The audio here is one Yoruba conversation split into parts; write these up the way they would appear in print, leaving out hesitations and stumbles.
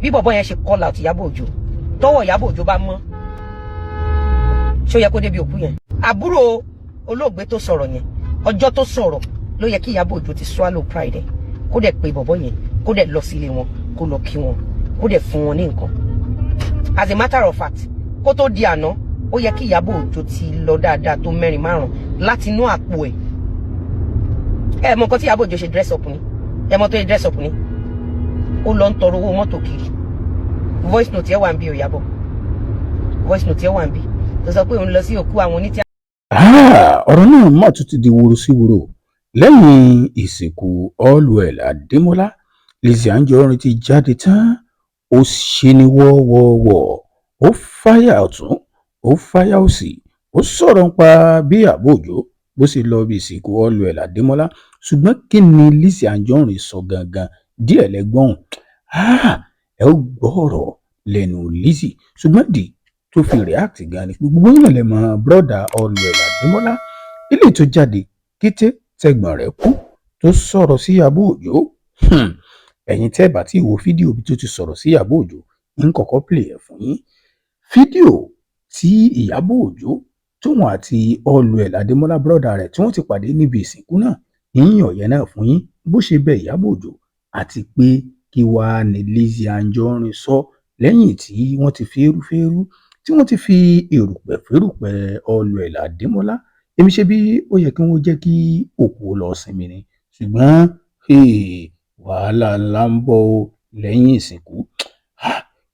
bí bọ̀bọ̀ yẹn ṣe call out Ìyábọ̀ Òjó tọwọ́ Ìyábọ̀ Òjó bá mọ́ ṣó yẹ kó débi òkú yẹn. Àbúrò olóògbé tó sọ̀rọ̀ yẹn ọjọ́ tó sọ̀rọ̀ ló yẹ kí Ìyábọ̀ Òjó ti swallow pride ẹ̀ kó dẹ̀ pe bọ̀bọ̀ yẹn kó dẹ̀ lọ sílé wọn kó lọ kí wọn kó dẹ̀ fún wọn ní nǹkan. As a matter of fact kó tó di àná ó yẹ kí Ìyábọ̀ Òjó ti lọ dáadáa tó mẹ́rin márùn láti inú àpò ẹ̀. Ẹ mọ nǹkan tí Ìyábọ̀ Òjó ṣe dress up ni ẹ mọ tó ṣe dress up ni ó lọ ń tọrọ owó mọ́tò kiri. Voice note ẹ wà ń bí o Ìyábọ̀ voice note ẹ wà ń bí tó sọ pé òun lọ sí òkú àwọn onítìá. Ọ̀rọ̀ náà mà tún ti di woro sí woro lẹ́yìn ìsìnkú Allwell Adémọ́lá. Lizzy Anjorin ti jáde tán ó ṣe ní wọ́wọ́wọ́ ó fáyà ọ̀tún ó fáyà òsì ó sọ̀rọ̀ nípa bí Ìyábọ̀ Òjó bó ṣe lọ bí ìsìnkú Allwell Adémọ́lá. Ṣùgbọ́n kí ni Lizzy Anjorin sọ gangan díẹ̀ lẹ́gbọ̀n ẹ ó gbọ́ ọ̀rọ̀ lẹ́nu Lizzy. Ṣùgbọ́n dì tó fi react gan ni gbogbo yín lè mọ brother Allwell Adémọ́lá ilé tó jáde kété tẹ̀gbọ́n rẹ̀ kú tó sọ̀rọ̀ sí Ìyábọ̀ Òjó. Ẹ̀yin tẹ́ bá tí wo fídíò bí tó ti sọ̀rọ̀ sí Ìyábọ̀ Òjó ń kọ́kọ́ play ẹ̀ fún yín. Fídíò tí Ìyábọ̀ Òjó tóun àti Allwell Adémọ́lá brother rẹ̀ tí wọ́n ti pàdé níbi ìsìnkú náà yíyan ọ̀yẹ́ náà fún yín bó ṣe bẹ Ìyábọ̀ Òjó àti pé kí wàá ní Lizzy Anjorin sọ lẹ́yìn tí wọ́n ti fẹ́rúfẹ́rú tí wọ́n ti fi èrùpẹ̀ fẹ́rùpẹ̀ Allwell Adémọ́lá. Èmi ṣe bí ó yẹ kí wọ́n jẹ́ kí òkú lọ sinmi ni ṣùgbọ́n wàhálà ńlá ń bọ̀ lẹ́yìn ìsìnkú.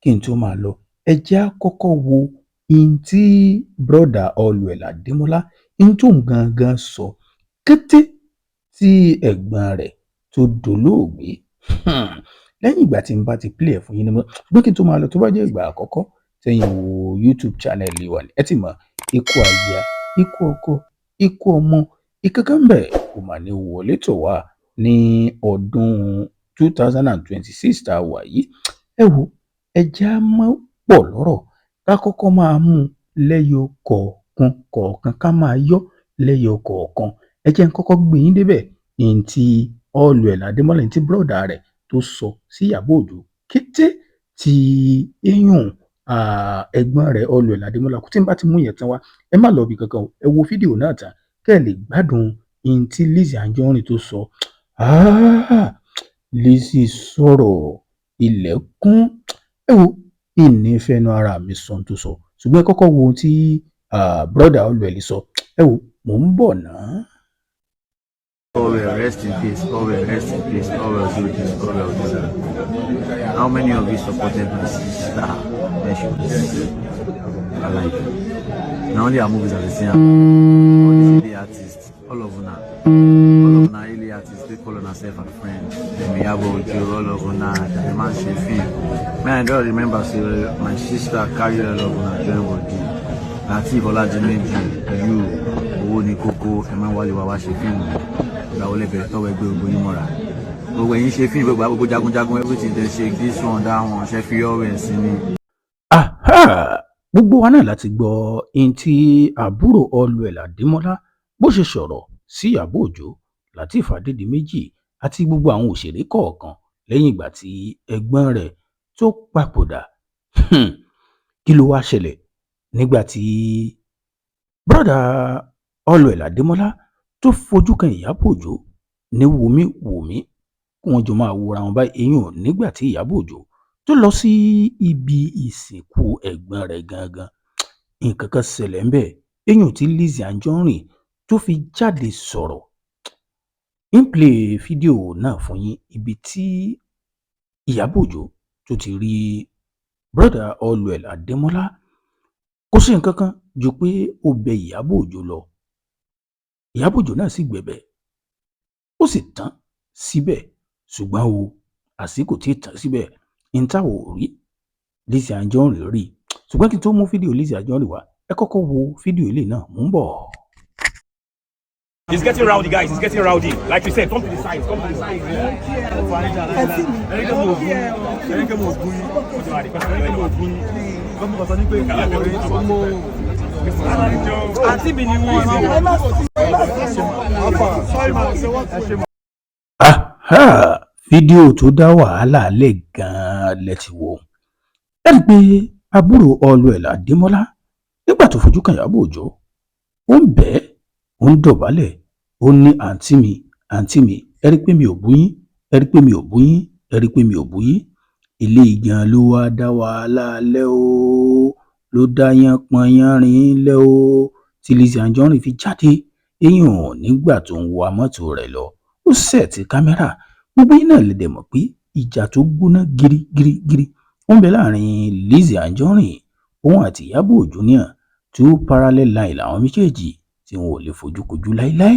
Kí n tó máa lọ ẹ jẹ́ á kọ́kọ́ wo in tí brother Allwell Adémọ́lá in tó ń gangan sọ kété tí ẹ̀gbọ́n rẹ̀ tó dolóògbé. Lẹ́yìn ìgbà tí n bá ti play ẹ̀ fún yín ni mo gbé kí n tó máa lọ tó bá jẹ́ ìgbà àkọ́kọ́ tẹ́yìn wo YouTube channel wa ni ẹ ti mọ̀ ikú aya ikú ọkọ ikú ọmọ ìkankan bẹ́ẹ̀ kò mà ní wọlé tọ̀ wá ní ọdún 2026 tá a wà yìí. Ẹ wo ẹ jẹ́ á mọ́ pọ̀ lọ́rọ̀ ká kọ́kọ́ máa mú lẹ́yọ kọ̀ọ̀kan ká máa yọ́ lẹ́yọ kọ̀ọ̀kan. Ẹ jẹ́ n kọ́kọ́ gbé yín débẹ̀ ní ti Allwell Adémọ́lá ní ti brother rẹ̀ tó sọ sí Ìyábọ̀ Òjó kété tí eyín ẹ̀gbọ́n rẹ̀ Allwell Adémọ́lá kú. Tí n bá ti mú yẹn tán wá ẹ má lọ bí kankan ẹ wo fídíò náà tán kẹ́ ẹ lè gbádùn in tí Lizzy Anjorin tó sọ. Lizzy sọ̀rọ̀ ilẹ̀kùn ẹ wo ìní fẹ́nu ara mi sọ tó sọ ṣùgbọ́n ẹ kọ́kọ́ wo ohun tí brother Allwell sọ ẹ wo mò ń bọ̀ náà. Allwell, rest in peace. Allwell, rest in peace. Allwell, do this. Allwell, do that. How many of you supported my sister when she was alive? Now only her movies are the same. All these Ili artists, all of them, Ili artists, they call on herself a friend. Then we have all of them, the man she feel. Man, I don't remember, say my sister carried all of them, join body. Latif Olajumobi, you, Owoni Koko, Emma Wale Wawa she film. Olè bẹ̀rẹ̀ tọ́wọ́ ẹgbẹ́ gbogbo yín mọ́ra gbogbo ẹ̀yin ṣe fíìmù gbogbo jagunjagun everything tẹ̀ ṣe this one that one ṣe fi ọ̀rọ̀ ẹ̀ sí ni. Gbogbo wa náà láti gbọ́ in tí àbúrò Allwell Adémọ́lá bó ṣe sọ̀rọ̀ sí Ìyábọ̀ Òjó Lateef Adédìméjì àti gbogbo àwọn òṣèré kọ̀ọ̀kan lẹ́yìn ìgbà tí ẹ̀gbọ́n rẹ̀ tó papòdà. Kí ló wá ṣẹlẹ̀ nígbà tí brother Allwell Adémọ́lá tó fojú kan Ìyábọ̀ Òjó ní wòmí kí wọ́n jọ máa wòra wọn báyìí èèyàn nígbà tí Ìyábọ̀ Òjó tó lọ sí ibi ìsìnkú ẹ̀gbọ́n rẹ̀ gangan. Nǹkan kan ṣẹlẹ̀ ńbẹ̀ èèyàn tí Lizzy Anjorin tó fi jáde sọ̀rọ̀. ń play fídíò náà fún yín ibi tí Ìyábọ̀ Òjó tó ti rí brother Allwell Adémọ́lá. Kò sí nǹkan kan ju pé ó bẹ Ìyábọ̀ Òjó lọ. Ìyábọ̀ Òjó náà sì gbẹ̀bẹ̀ ó sì tán síbẹ̀ ṣùgbọ́n o àsìkò tí tán síbẹ̀ ń tà ò rí Lizzy Anjorin rí ṣùgbọ́n kí n tó mú fídíò Lizzy Anjorin wá ẹ kọ́kọ́ wo fídíò ilé náà mò ń bọ̀. It's getting rowdy, guys. It's getting rowdy. Like you said, come to the side. Come to the side. Fídíò tó dá wàhálà lẹ̀ gan-an náà lẹ́tì wò ẹ rí i pé àbúrò Allwell Adémọ́lá nígbà tó fojú kan Ìyábọ̀ Òjó ó ń bẹ́ẹ̀ ó ń dọ̀bálẹ̀ ó ní àǹtí mi ẹ rí i pé mi ò bú yín ẹ rí i pé mi ò bú yín ẹ rí i pé mi ò bú yín ilé ìgbọ̀n ló wá dá wàhálà lẹ́ o ló dá yánpọnyánrin lẹ́ o tí Lizzy Anjorin fi jáde èèyàn nígbà tó ń wa mọ́tò rẹ̀ lọ ó sẹ̀tì kámẹ́rà gbogbo yín náà lè dẹ̀ mọ̀ pé ìjà tó gbóná girigirigiri ó ń bẹ láàrin Lizzy Anjorin òun àti Ìyábọ̀ Òjó ní two parallel line làwọn méjèèjì tí wọn ò lè fojú kojú láíláí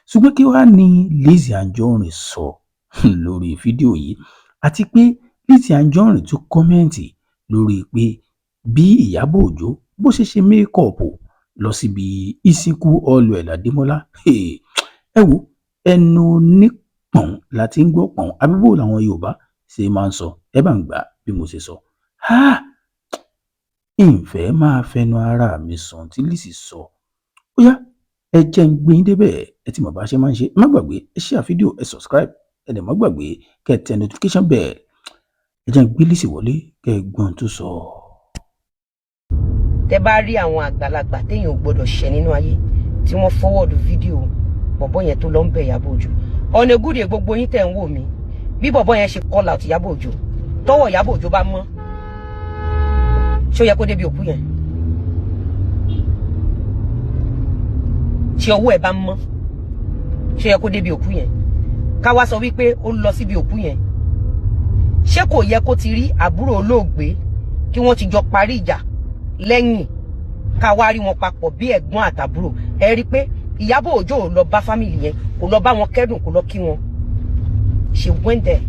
ṣùgbọ́n kí wàá ní Lizzy Anjorin sọ lórí fídíò yìí àti pé Lizzy Anjorin tún kọ́mẹ́ǹtì lórí pé bí Ìyábọ̀ Òjó bó ṣe mékọ̀ọ̀pù lọ síbi ìsìnkú Allwell Adémọ́lá ẹ wo ẹnu onípọ̀n láti ń gbọ́ pọ̀n abíbò làwọn Yorùbá ṣe máa ń sọ ẹ bá ń gbà bí mo ṣe sọ ìfẹ́ máa fẹnu ara mi sàn tí Lizzy sọ ó yá ẹ jẹ́ ń gbé yín débẹ̀ ẹ ti mọ̀ bá ṣe máa ń ṣe má gbàgbé ẹ share fídíò ẹ subscribe ẹ dẹ̀ má gbàgbé kẹ́ tẹ notification bell ẹ jẹ́ ń gbé Lizzy wọlé kẹ́ gbọ́n tó sọ. tẹ bá rí àwọn àgbàlagbà téèyàn ò gbọdọ̀ ṣẹ nínú ayé tí wọ́n fọwọ́dù fídíò bọ̀bọ́ yẹn tó lọ ń bẹ Ìyábọ̀ Òjó ọ̀nà egúdè gbogbo yín tẹ̀ ń wò mí bí bọ̀bọ́ yẹn ṣe call out Ìyábọ̀ Òjó tọwọ́ Ìyábọ̀ Òjó bá mọ́ ṣó yẹ kó débi òkú yẹn tí ọwọ́ ẹ̀ bá mọ́ ṣó yẹ kó débi òkú yẹn ká wá sọ wípé ó lọ síbi òkú yẹn ṣé kò yẹ kó ti rí àbúrò olóògbé kí wọ́n ti jọ parí ìjà lẹ́yìn ká wá rí wọn papọ̀ bí ẹ̀gbọ́n àtàbúrò ẹ rí i pé Ìyábọ̀ Òjó ò lọ bá fámìlì yẹn kò lọ bá wọn kẹ́dùn kò lọ kí wọn she went there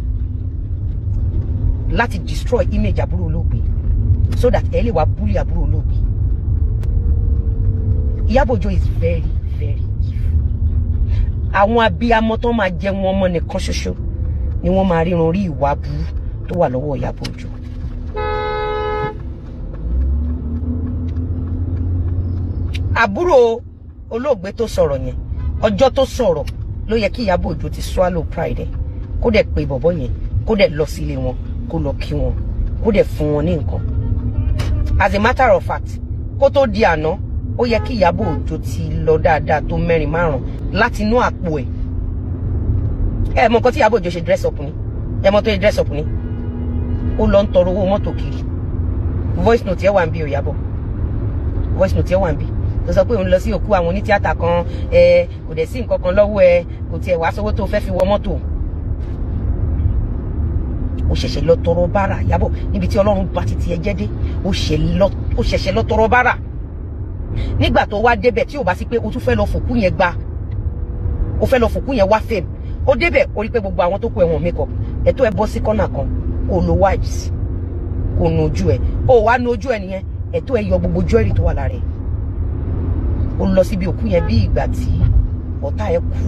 láti destroy image àbúrò olóògbé so that ẹ lè wá bully àbúrò olóògbé. Ìyábọ̀ Òjó is very very evil. Àwọn abiyamọ tó máa jẹun ọmọ nìkan ṣoṣo ni wọ́n máa ríran rí ìwà burú tó wà lọ́wọ́ Ìyábọ̀ Òjó. Àbúrò olóògbé tó sọ̀rọ̀ yẹn ọjọ́ tó sọ̀rọ̀ ló yẹ kí Ìyábọ̀ Òjó ti swallow pride kó dẹ̀ pé bọ̀bọ́ yẹn kó dẹ̀ lọ sílé wọn kó lọ kí wọn kó dẹ̀ fún wọn ní nǹkan. As a matter of fact kó tó di àná ó yẹ kí Ìyábọ̀ Òjó ti lọ dáadáa tó mẹ́rin márùn láti inú àpò ẹ̀. Ẹ mọ nǹkan tí Ìyábọ̀ Òjó ṣe dress up ni ẹ mọ tó ṣe dress up ni ó lọ ń tọrọ owó mọ́tò kiri voice note ẹ wà ń bí Ìyábọ̀ voice note ẹ wà ń bí tó sọ pé òun lọ sí òkú àwọn onítíátà kan kò dẹ̀ sí nǹkan kan lọ́wọ́ ẹ kò tiẹ̀ wá sówó tó fẹ́ fi wọ mọ́tò ó ṣẹ̀ṣẹ̀ lọ tọrọ bárà Ìyábọ̀ níbi tí Ọlọ́run bá ti tiẹ̀ jẹ́ dé ó ṣẹ̀ṣẹ̀ lọ tọrọ bárà nígbà tó wá débẹ̀ tí ò bá sí pé o tún fẹ́ lọ fòkú yẹn gba o fẹ́ lọ fòkú yẹn wá fèm ó débẹ̀ ó rí pé gbogbo àwọn tó kú ẹ̀wọ̀n makeup ẹ̀tọ́ ẹ bọ́ sí kọ́nà kan kò lo wipes kò nu ojú ẹ̀ ó wá nu ojú ẹ̀ nìyẹn ẹ̀tọ́ ẹ yọ gbogbo jewelry tó wà lára ẹ̀ ó lọ síbi òkú yẹn bí ìgbà tí ọ̀tá ẹ̀ kú.